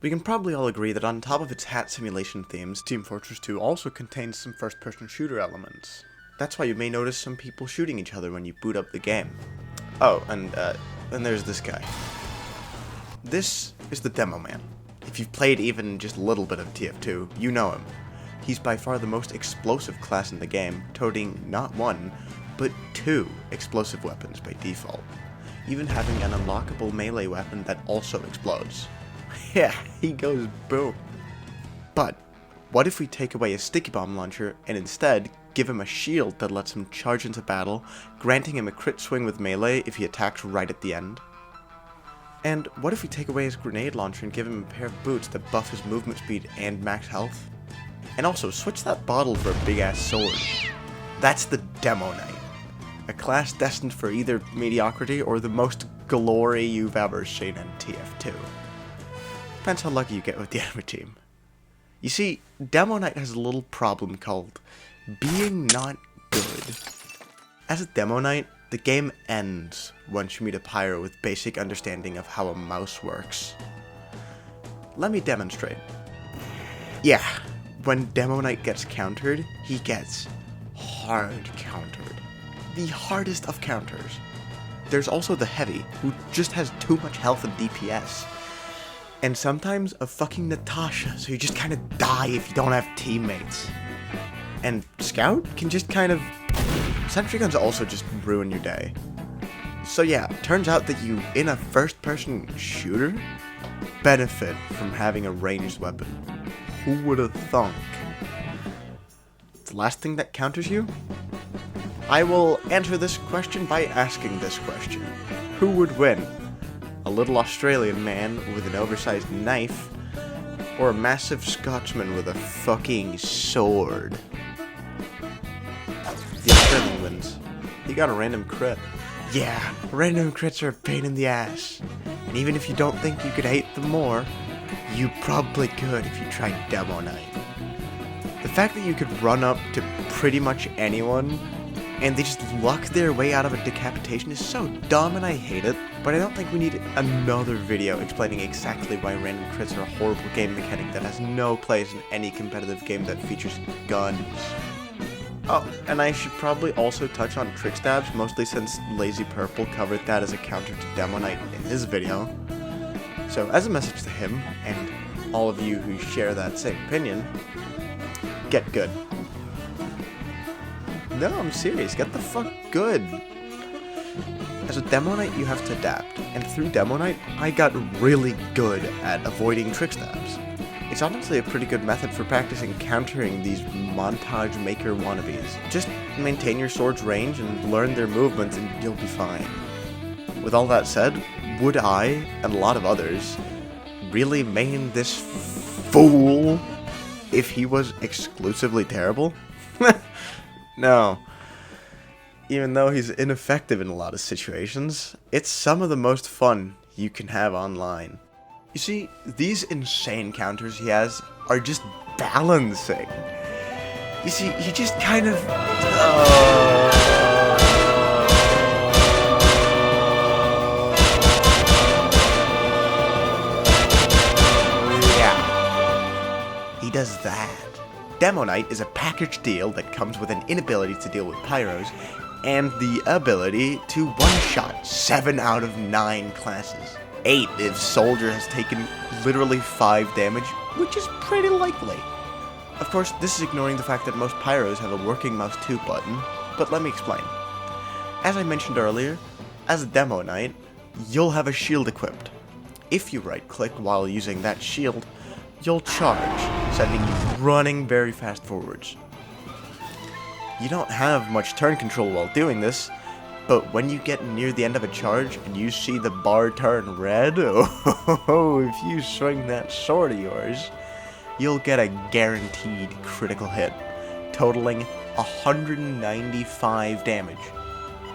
We can probably all agree that on top of its hat simulation themes, Team Fortress 2 also contains some first-person shooter elements. That's why you may notice some people shooting each other when you boot up the game. Oh, and there's this guy. This is the Demo Man. If you've played even just a little bit of TF2, you know him. He's by far the most explosive class in the game, toting not one, but 2 explosive weapons by default, even having an unlockable melee weapon that also explodes. Yeah, he goes boom. But what if we take away his sticky bomb launcher and instead give him a shield that lets him charge into battle, granting him a crit swing with melee if he attacks right at the end? And what if we take away his grenade launcher and give him a pair of boots that buff his movement speed and max health? And also switch that bottle for a big ass sword. That's the Demoknight, a class destined for either mediocrity or the most glory you've ever seen in TF2. Depends how lucky you get with the enemy team. You see, Demoknight has a little problem called being not good. As a Demoknight, the game ends once you meet a pyro with basic understanding of how a mouse works. Let me demonstrate. Yeah, when Demoknight gets countered, he gets hard countered. The hardest of counters. There's also the Heavy, who just has too much health and DPS. And sometimes a fucking Natasha, so you just kind of die if you don't have teammates. And Scout can just kind of... Sentry guns also just ruin your day. So yeah, turns out that you, in a first-person shooter, benefit from having a ranged weapon. Who would have thunk? The last thing that counters you? I will answer this question by asking this question. Who would win? A little Australian man with an oversized knife, or a massive Scotsman with a fucking sword? The Australian wins. He got a random crit. Yeah, random crits are a pain in the ass. And even if you don't think you could hate them more, you probably could if you tried Demoknight. The fact that you could run up to pretty much anyone and they just luck their way out of a decapitation is so dumb and I hate it, but I don't think we need another video explaining exactly why random crits are a horrible game mechanic that has no place in any competitive game that features guns. Oh, and I should probably also touch on trick stabs, mostly since Lazy Purple covered that as a counter to Demoknight in his video. So as a message to him, and all of you who share that same opinion, get good. No, I'm serious. Get the fuck good. As a Demoknight, you have to adapt, and through Demoknight, I got really good at avoiding trick stabs. It's honestly a pretty good method for practicing countering these montage maker wannabes. Just maintain your sword's range and learn their movements and you'll be fine. With all that said, would I, and a lot of others, really main this fool if he was exclusively terrible? No. Even though he's ineffective in a lot of situations, it's some of the most fun you can have online. You see, these insane counters he has are just balancing. You see, he just kind of... yeah. He does that. Demoknight is a package deal that comes with an inability to deal with pyros, and the ability to one-shot 7 out of 9 classes. 8 if Soldier has taken literally 5 damage, which is pretty likely. Of course, this is ignoring the fact that most pyros have a working mouse 2 button, but let me explain. As I mentioned earlier, as a Demoknight, you'll have a shield equipped. If you right-click while using that shield, you'll charge, sending you running very fast forwards. You don't have much turn control while doing this, but when you get near the end of a charge and you see the bar turn red, oh, if you swing that sword of yours, you'll get a guaranteed critical hit, totaling 195 damage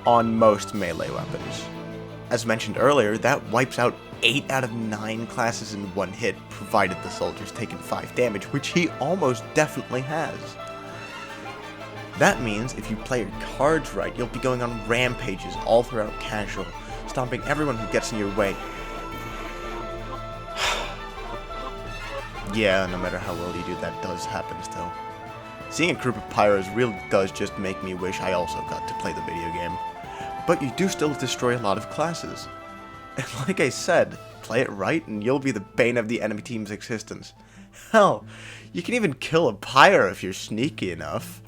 on most melee weapons. As mentioned earlier, that wipes out 8 out of 9 classes in one hit, provided the soldier's taken 5 damage, which he almost definitely has. That means if you play your cards right, you'll be going on rampages all throughout casual, stomping everyone who gets in your way. Yeah, no matter how well you do, that does happen still. Seeing a group of pyros really does just make me wish I also got to play the video game. But you do still destroy a lot of classes. And like I said, play it right and you'll be the bane of the enemy team's existence. Hell, you can even kill a pyro if you're sneaky enough.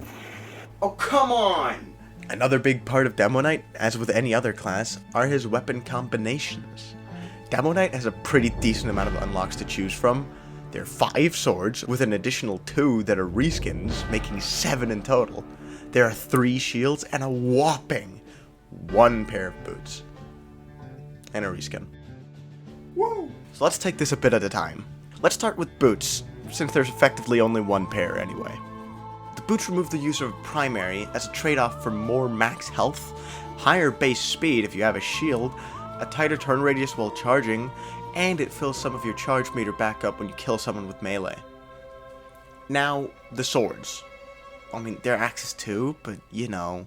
Oh, come on! Another big part of Demoknight, as with any other class, are his weapon combinations. Demoknight has a pretty decent amount of unlocks to choose from. There are 5 swords, with an additional 2 that are reskins, making 7 in total. There are 3 shields, and a whopping 1 pair of boots. And a reskin. Woo! So let's take this a bit at a time. Let's start with boots, since there's effectively only 1 pair anyway. The boots remove the use of primary as a trade-off for more max health, higher base speed if you have a shield, a tighter turn radius while charging, and it fills some of your charge meter back up when you kill someone with melee. Now, the swords. I mean, they're axes too, but you know.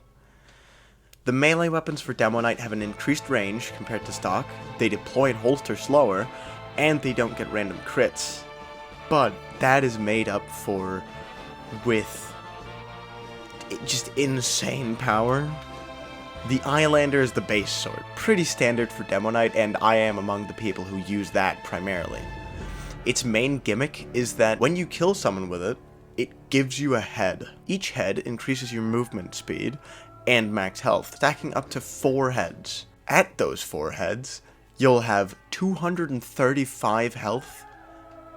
The melee weapons for Demoknight have an increased range compared to stock, they deploy and holster slower, and they don't get random crits. But that is made up for with just insane power. The Eyelander is the base sword, pretty standard for Demoknight, and I am among the people who use that primarily. Its main gimmick is that when you kill someone with it, it gives you a head. Each head increases your movement speed and max health, stacking up to 4 heads. At those 4 heads, you'll have 235 health,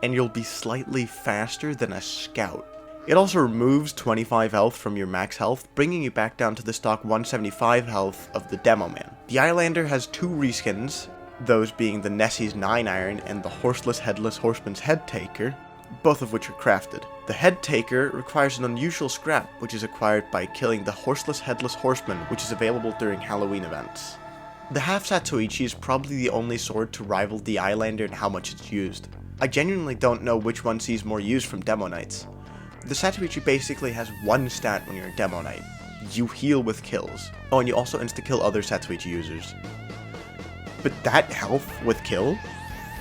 and you'll be slightly faster than a scout. It also removes 25 health from your max health, bringing you back down to the stock 175 health of the Demo Man. The Eyelander has 2 reskins, those being the Nessie's 9 Iron and the Horseless Headless Horseman's Head Taker, both of which are crafted. The Head Taker requires an unusual scrap, which is acquired by killing the Horseless Headless Horseman, which is available during Halloween events. The Half Satoichi is probably the only sword to rival the Eyelander in how much it's used. I genuinely don't know which one sees more use from Demoknights. The Satoichi basically has 1 stat when you're a Demoknight. You heal with kills. Oh, and you also insta-kill other Satoichi users. But that health with kill,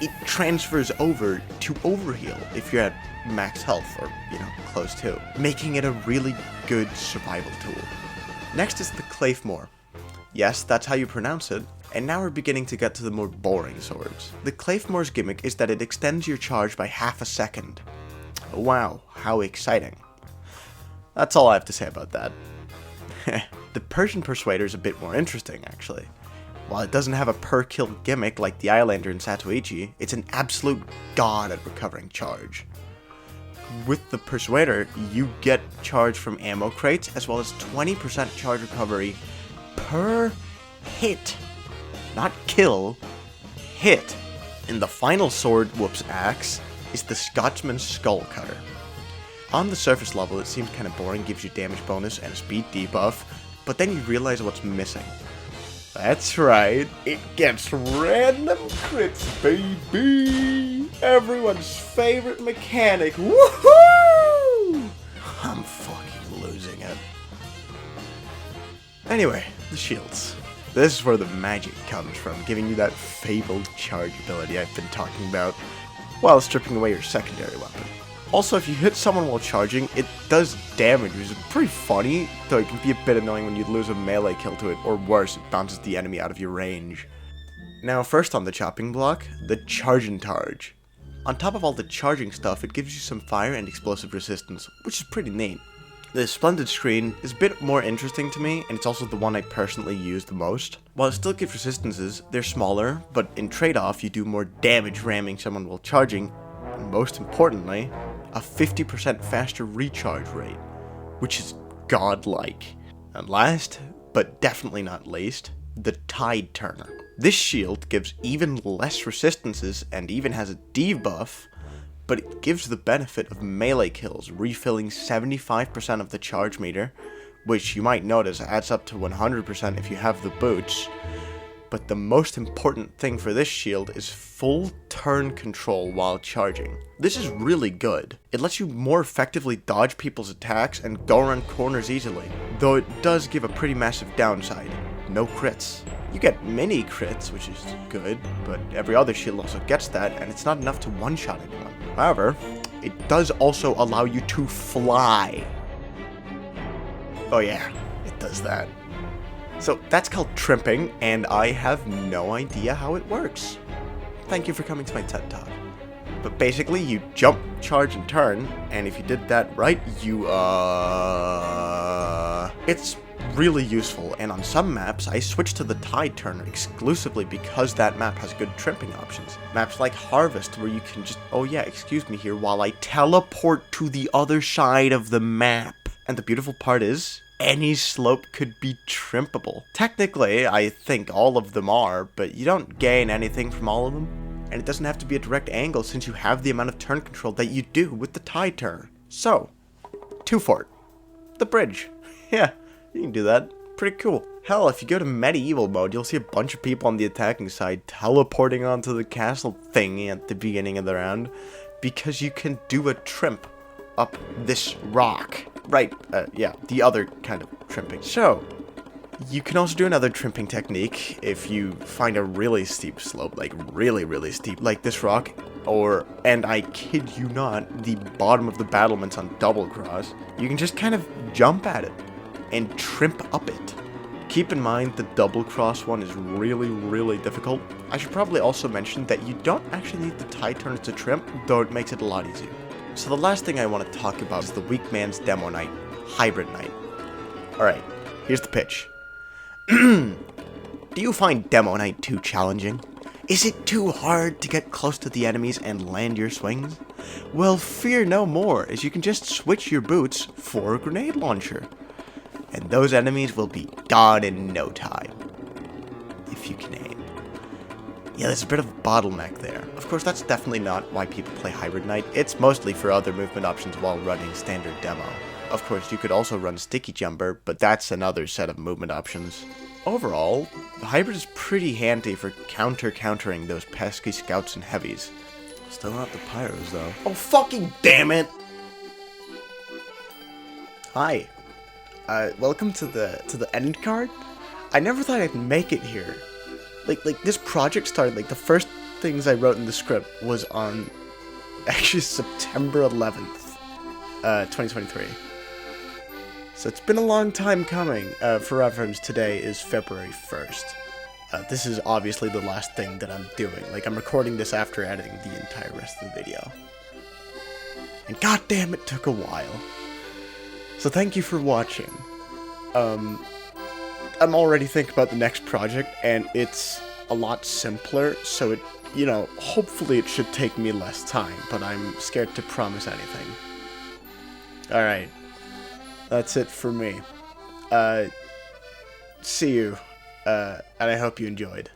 it transfers over to overheal if you're at max health, or, you know, close to, making it a really good survival tool. Next is the Claymore. Yes, that's how you pronounce it, and now we're beginning to get to the more boring swords. The Claymore's gimmick is that it extends your charge by half a second. Wow, how exciting. That's all I have to say about that. The Persian Persuader is a bit more interesting, actually. While it doesn't have a per-kill gimmick like the Eyelander and Satoichi, it's an absolute god at recovering charge. With the Persuader, you get charge from ammo crates, as well as 20% charge recovery per hit. Not kill, hit. And the final sword whoops axe is the Scotsman's Skull Cutter. On the surface level, it seems kind of boring, gives you damage bonus and a speed debuff, but then you realize what's missing. That's right, it gets random crits, baby! Everyone's favorite mechanic, woohoo! I'm fucking losing it. Anyway, the shields. This is where the magic comes from, giving you that fabled charge ability I've been talking about, while stripping away your secondary weapon. Also, if you hit someone while charging, it does damage, which is pretty funny, though it can be a bit annoying when you lose a melee kill to it, or worse, it bounces the enemy out of your range. Now, first on the chopping block, the Charging Targe. On top of all the charging stuff, it gives you some fire and explosive resistance, which is pretty neat. The Splendid Screen is a bit more interesting to me, and it's also the one I personally use the most. While it still gives resistances, they're smaller, but in trade-off you do more damage ramming someone while charging, and most importantly, a 50% faster recharge rate, which is godlike. And last, but definitely not least, the Tide Turner. This shield gives even less resistances and even has a debuff, but it gives the benefit of melee kills, refilling 75% of the charge meter, which you might notice adds up to 100% if you have the boots. But the most important thing for this shield is full turn control while charging. This is really good. It lets you more effectively dodge people's attacks and go around corners easily, though it does give a pretty massive downside: no crits. You get mini crits, which is good, but every other shield also gets that, and it's not enough to one-shot anyone. However, it does also allow you to fly. Oh yeah, it does that. So that's called trimping, and I have no idea how it works. Thank you for coming to my TED Talk. But basically, you jump, charge, and turn, and if you did that right, it's really useful, and on some maps, I switched to the tide turner exclusively because that map has good trimping options. Maps like Harvest, where you can just, oh yeah, excuse me here, while I teleport to the other side of the map. And the beautiful part is, any slope could be trimpable. Technically, I think all of them are, but you don't gain anything from all of them. And it doesn't have to be a direct angle since you have the amount of turn control that you do with the tide turner. So, 2-fort. The bridge. Yeah, you can do that. Pretty cool. Hell, if you go to medieval mode, you'll see a bunch of people on the attacking side teleporting onto the castle thingy at the beginning of the round, because you can do a trimp up this rock. Right, yeah, the other kind of trimping. So, you can also do another trimping technique if you find a really steep slope, like really steep, like this rock, and I kid you not, the bottom of the battlements on Double Cross. You can just kind of jump at it and trimp up it. Keep in mind the Double Cross one is really difficult. I should probably also mention that you don't actually need the tide turner to trimp, though it makes it a lot easier. So the last thing I want to talk about is the weak man's Demoknight, Hybrid Knight. Alright, here's the pitch. Do you find Demoknight too challenging? Is it too hard to get close to the enemies and land your swings? Well, fear no more, as you can just switch your boots for a grenade launcher. And those enemies will be gone in no time. If you can aim. Yeah, there's a bit of a bottleneck there. Of course, that's definitely not why people play Hybrid Knight. It's mostly for other movement options while running standard demo. Of course, you could also run Sticky Jumper, but that's another set of movement options. Overall, the Hybrid is pretty handy for countering those pesky scouts and heavies. Still not the pyros, though. Oh, fucking damn it! Hi. Welcome to the end card. I never thought I'd make it here. Like this project started, like the first things I wrote in the script was on actually September 11th, 2023. So it's been a long time coming. For reference, today is February 1st. This is obviously the last thing that I'm doing. Like, I'm recording this after editing the entire rest of the video. And goddamn, it took a while. So thank you for watching. I'm already thinking about the next project, and it's a lot simpler, so it, you know, hopefully it should take me less time, but I'm scared to promise anything. Alright. That's it for me. See you, and I hope you enjoyed.